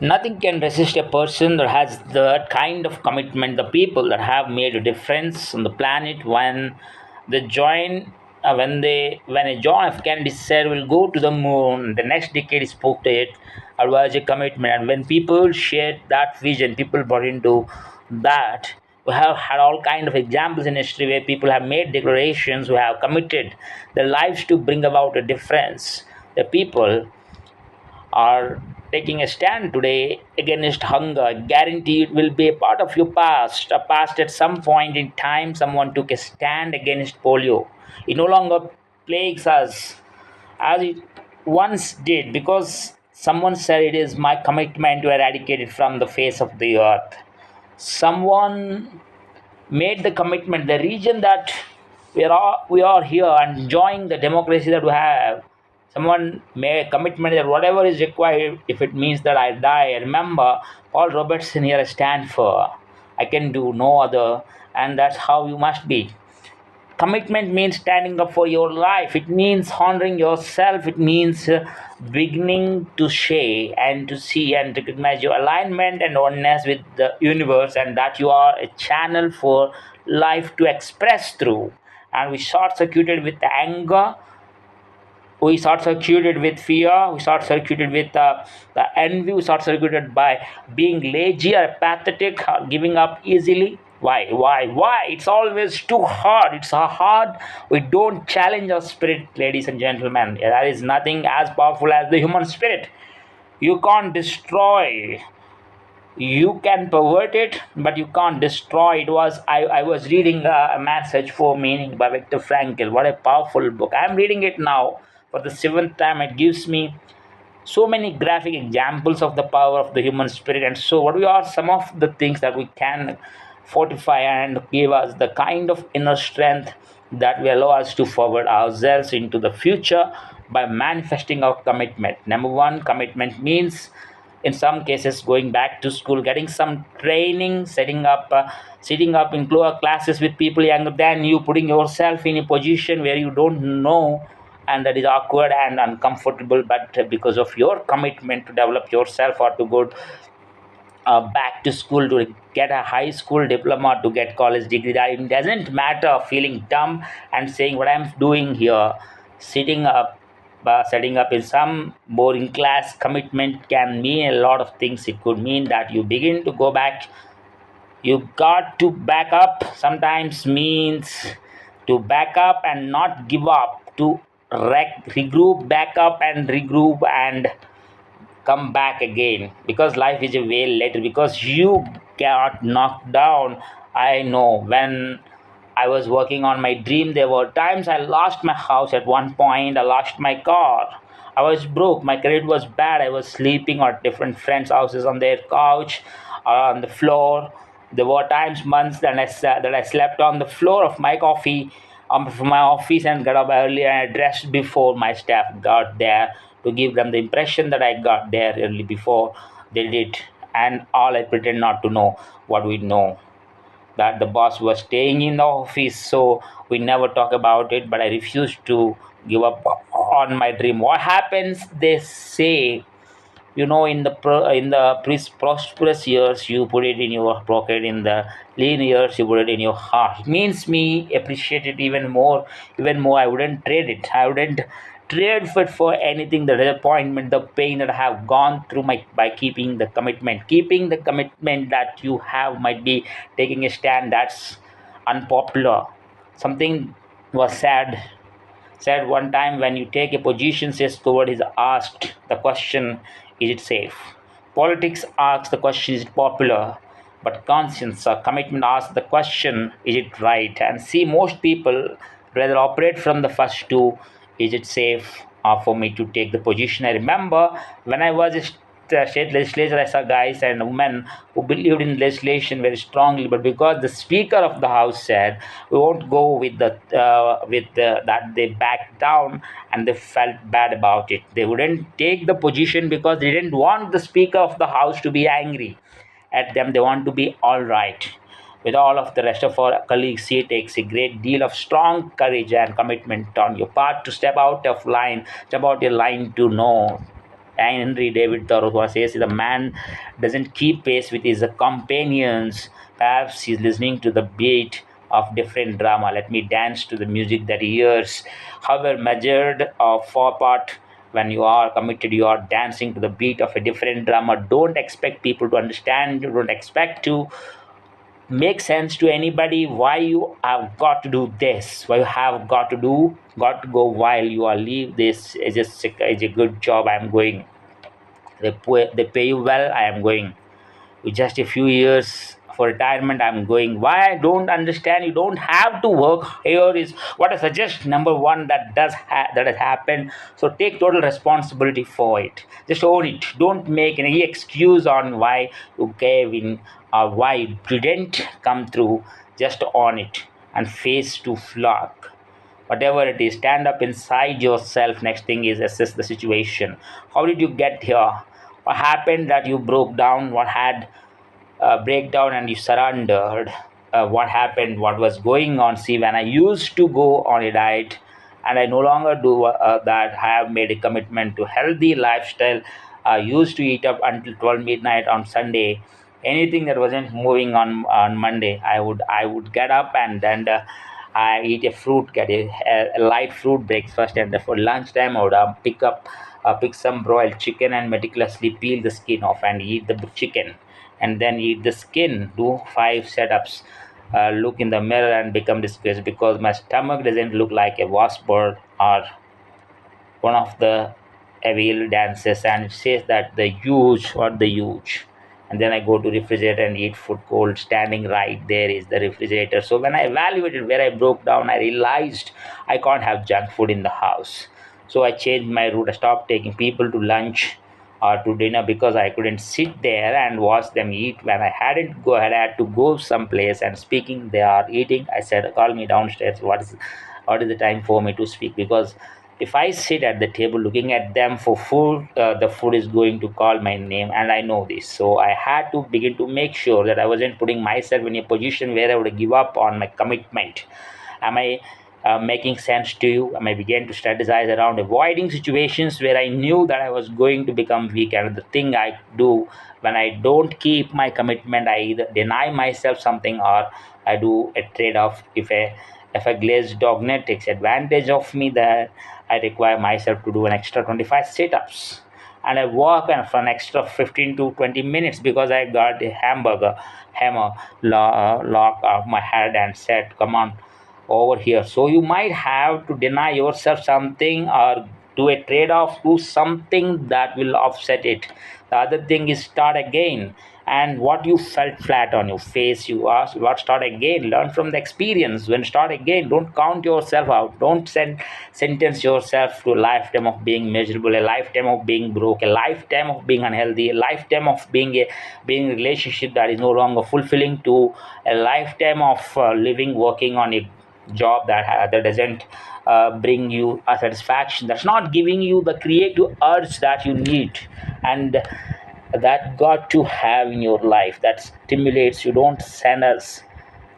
Nothing can resist a person that has that kind of commitment. The people that have made a difference on the planet when they join, when a John F. Kennedy said we'll go to the moon, the next decade he spoke to it. It was a commitment, and when people shared that vision, people brought into that. We have had all kind of examples in history where people have made declarations, who have committed their lives to bring about a difference. The people are taking a stand today against hunger. Guarantee it will be a part of your past. A past at some point in time, someone took a stand against polio. It no longer plagues us as it once did because someone said it is my commitment to eradicate it from the face of the earth. Someone made the commitment. The region that we are here and enjoying the democracy that we have. Someone made a commitment that whatever is required, if it means that I die, remember Paul Robertson here at Stanford. I can do no other, and that's how you must be. Commitment means standing up for your life. It means honoring yourself. It means beginning to share and to see and recognize your alignment and oneness with the universe, and that you are a channel for life to express through. And we short circuited with the anger, we short circuited with fear, we short circuited with the envy, we short circuited by being lazy or apathetic, giving up easily. Why? It's always too hard. It's hard. We don't challenge our spirit, ladies and gentlemen. There is nothing as powerful as the human spirit. You can't destroy, you can pervert it, but you can't destroy. I was reading a Man's Search for Meaning by Viktor Frankl. What a powerful book. I'm reading it now for the seventh time. It gives me so many graphic examples of the power of the human spirit, and so what we are some of the things that we can fortify and give us the kind of inner strength that will allow us to forward ourselves into the future by manifesting our commitment. Number one, commitment means in some cases going back to school, getting some training, sitting up in lower classes with people younger than you, putting yourself in a position where you don't know, and that is awkward and uncomfortable, but because of your commitment to develop yourself or to go back to school to get a high school diploma, to get college degree, that it doesn't matter feeling dumb and saying what I'm doing here, sitting up, setting up in some boring class. Commitment can mean a lot of things. It could mean that you begin to go back, you got to back up. Sometimes means to back up and not give up, to regroup, back up and regroup and come back again, because life is a way later, because you got knocked down. I know when I was working on my dream, there were times I lost my house. At one point I lost my car. I was broke, my credit was bad. I was sleeping at different friends houses on their couch or on the floor. There were times, months that I slept on the floor of my coffee from my office and got up early, and I dressed before my staff got there to give them the impression that I got there early before they did. And all I pretend not to know what we know, that the boss was staying in the office, so we never talk about it. But I refused to give up on my dream. What happens? They say, in the prosperous years you put it in your pocket, in the lean years you put it in your heart. It means me appreciate it even more. I wouldn't trade it. I wouldn't trade it for anything. The disappointment, the pain that I have gone through my by keeping the commitment that you have might be taking a stand that's unpopular. Something was said one time, when you take a position, says Stewart is asked the question, is it safe? Politics asks the question, is it popular? But conscience or commitment asks the question, is it right? And see, most people rather operate from the first two, is it safe for me to take the position? I remember when I was a state legislature, I saw guys and women who believed in legislation very strongly, but because the Speaker of the House said we won't go with that, they backed down, and they felt bad about it. They wouldn't take the position because they didn't want the Speaker of the House to be angry at them. They want to be all right with all of the rest of our colleagues. It takes a great deal of strong courage and commitment on your part to step out your line to know Henry David Thoreau says the man doesn't keep pace with his companions. Perhaps he's listening to the beat of different drama. Let me dance to the music that he hears. However measured or far apart, when you are committed, you are dancing to the beat of a different drama. Don't expect people to understand. Don't expect to make sense to anybody why you have got to do this, why you have got to go while you are leave this is a good job. I'm going, they pay you well, I am going with just a few years for retirement, I'm going. Why I don't understand, you don't have to work. Here is what I suggest. Number one, that has happened, so take total responsibility for it. Just own it. Don't make any excuse on why you gave in or why you didn't come through. Just own it and face to flock. Whatever it is, stand up inside yourself. Next thing is assess the situation. How did you get here? What happened that you broke down? What had breakdown and you surrendered? What happened? What was going on? See, when I used to go on a diet and I no longer do that, I have made a commitment to healthy lifestyle. I used to eat up until 12 midnight on Sunday. Anything that wasn't moving on Monday, I would get up and then I eat a fruit, get a light fruit breakfast, and for lunchtime I would pick some broiled chicken and meticulously peel the skin off and eat the chicken, and then eat the skin. Do 5 setups. Look in the mirror and become disgraced because my stomach doesn't look like a wasp bird or one of the evil dances, and it says that the huge or the huge. And then I go to refrigerator and eat food cold. Standing right there is the refrigerator. So when I evaluated where I broke down, I realized I can't have junk food in the house. So I changed my route. I stopped taking people to lunch or to dinner because I couldn't sit there and watch them eat. When I hadn't go ahead, I had to go someplace and speaking, they are eating. I said, call me downstairs. What is the time for me to speak? Because if I sit at the table looking at them for food, the food is going to call my name, and I know this. So I had to begin to make sure that I wasn't putting myself in a position where I would give up on my commitment. Am I making sense to you? I began to strategize around avoiding situations where I knew that I was going to become weak. And the thing I do when I don't keep my commitment, I either deny myself something or I do a trade off. If a glazed dog net takes advantage of me, that I require myself to do an extra 25 sit-ups, and I walk and for an extra 15 to 20 minutes because I got a hammer lock off my head and said, come on over here. So you might have to deny yourself something or do a trade-off to something that will offset it. The other thing is start again. And what you felt flat on your face, you ask what, start again. Learn from the experience. When start again, don't count yourself out. Don't sentence yourself to a lifetime of being miserable, a lifetime of being broke, a lifetime of being unhealthy, a lifetime of being in a relationship that is no longer fulfilling, to a lifetime of living working on a job that doesn't bring you a satisfaction, that's not giving you the creative urge that you need and that got to have in your life, that stimulates you. Don't send us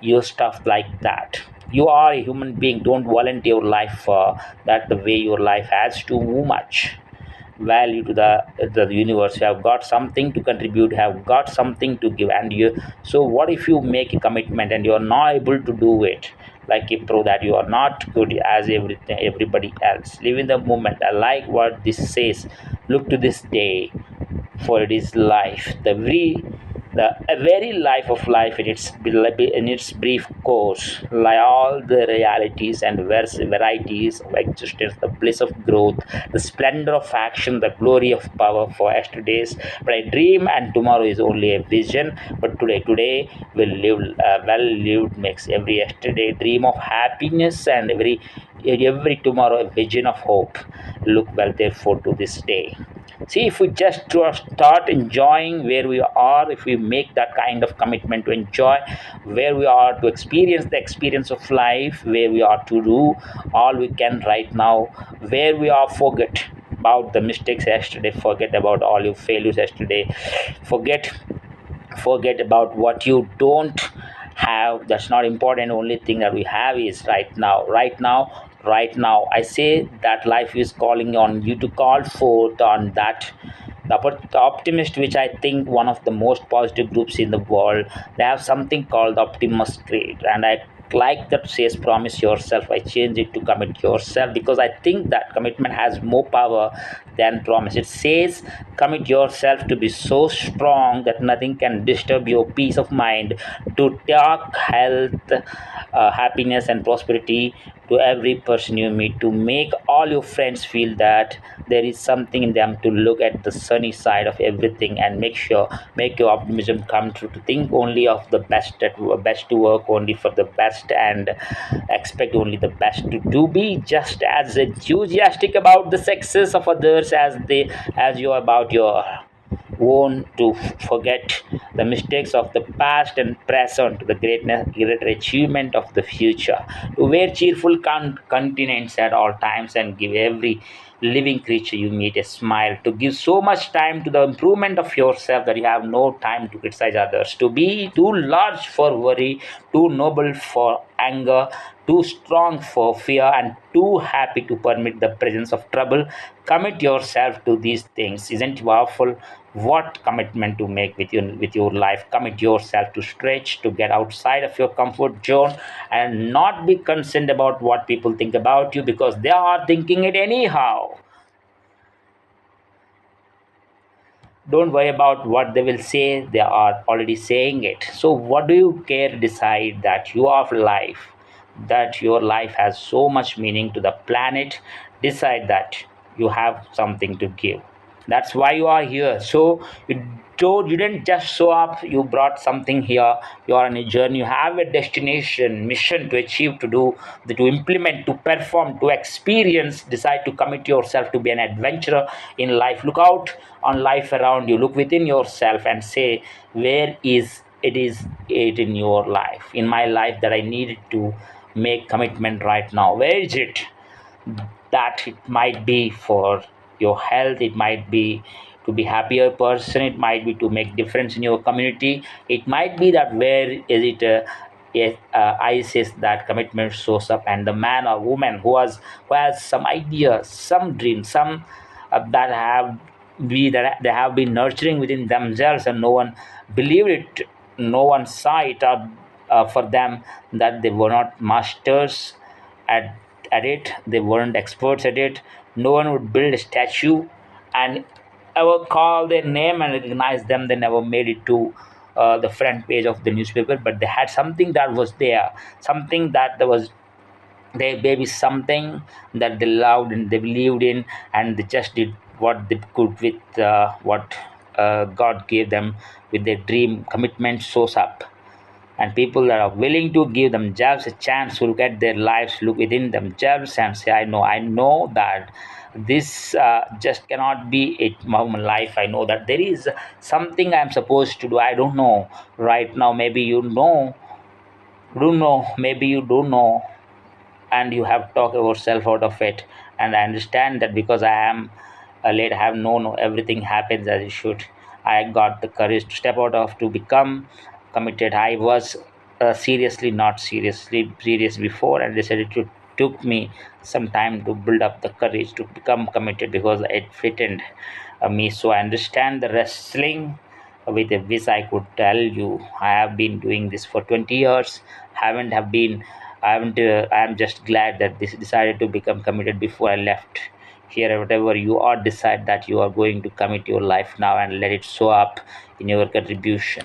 your stuff like that. You are a human being. Don't volunteer your life that the way your life has too much value to the universe. You have got something to contribute, have got something to give, and you. So what if you make a commitment and you are not able to do it? Like a pro that you are not good as everybody else. Live in the moment. I like what this says. Look to this day, for it is life. The a very life of life in its brief course, like all the realities and varieties of existence, the bliss of growth, the splendor of action, the glory of power for yesterday's. But I dream, and tomorrow is only a vision. But today will live. Well lived makes every yesterday dream of happiness, and every tomorrow a vision of hope. Look well, therefore, to this day. See, if we just start enjoying where we are, if we make that kind of commitment to enjoy where we are, to experience the experience of life, where we are to do all we can right now, where we are, forget about the mistakes yesterday, forget about all your failures yesterday, forget forget about what you don't have. That's not important. Only thing that we have is right now, right now. I say that life is calling on you to call forth on that. The optimist, which I think one of the most positive groups in the world, they have something called the Optimus Creed, and I like that says promise yourself. I change it to commit yourself because I think that commitment has more power than promise. It says commit yourself to be so strong that nothing can disturb your peace of mind, to talk health, happiness and prosperity to every person you meet, to make all your friends feel that there is something in them, to look at the sunny side of everything and make your optimism come true, to think only of the best, best, to work only for the best and expect only the best, to be just as enthusiastic about the success of others as you are about your own, to forget the mistakes of the past and press on to the greater achievement of the future, to wear cheerful countenance at all times and give every living creature you meet a smile, to give so much time to the improvement of yourself that you have no time to criticize others, to be too large for worry, too noble for anger, too strong for fear, and too happy to permit the presence of trouble. Commit yourself to these things. Isn't it powerful? What commitment to make with your life? Commit yourself to stretch, to get outside of your comfort zone, and not be concerned about what people think about you, because they are thinking it anyhow. Don't worry about what they will say, they are already saying it. So what do you care? Decide that you are life, that your life has so much meaning to the planet. Decide that you have something to give. That's why you are here. So you didn't just show up, you brought something here. You are on a journey, you have a destination, mission to achieve, to do, to implement, to perform, to experience. Decide to commit yourself to be an adventurer in life. Look out on life around you, look within yourself and say, where is it in your life, in my life, that I needed to make commitment right now? Where is it? That it might be for your health, it might be to be happier person, it might be to make difference in your community, it might be that where is it, yes, I says that commitment shows up, and the man or woman who has some idea, some dream, some that have that they have been nurturing within themselves, and no one believed it, no one saw it, or for them, that they were not masters at it, they weren't experts at it. No one would build a statue and ever call their name and recognize them. They never made it to the front page of the newspaper, but they had something that was there, something that there was, they maybe something that they loved and they believed in, and they just did what they could with what God gave them, with their dream. Commitment shows up, and people that are willing to give themselves a chance to look at their lives, look within themselves and say, I know that this just cannot be it, my life. I know that there is something I'm supposed to do. I don't know right now, maybe you know, don't know, maybe you don't know, and you have talked yourself out of it. And I understand that because I am late, I have known everything happens as it should. I got the courage to step out of, to become committed. I was seriously not seriously serious before, and decided to took me some time to build up the courage to become committed, because it fitted me. So I understand the wrestling with this. I could tell you, I have been doing this for 20 years. Haven't have been, I haven't, I am just glad that this decided to become committed before I left here. Whatever you are, decide that you are going to commit your life now and let it show up in your contribution.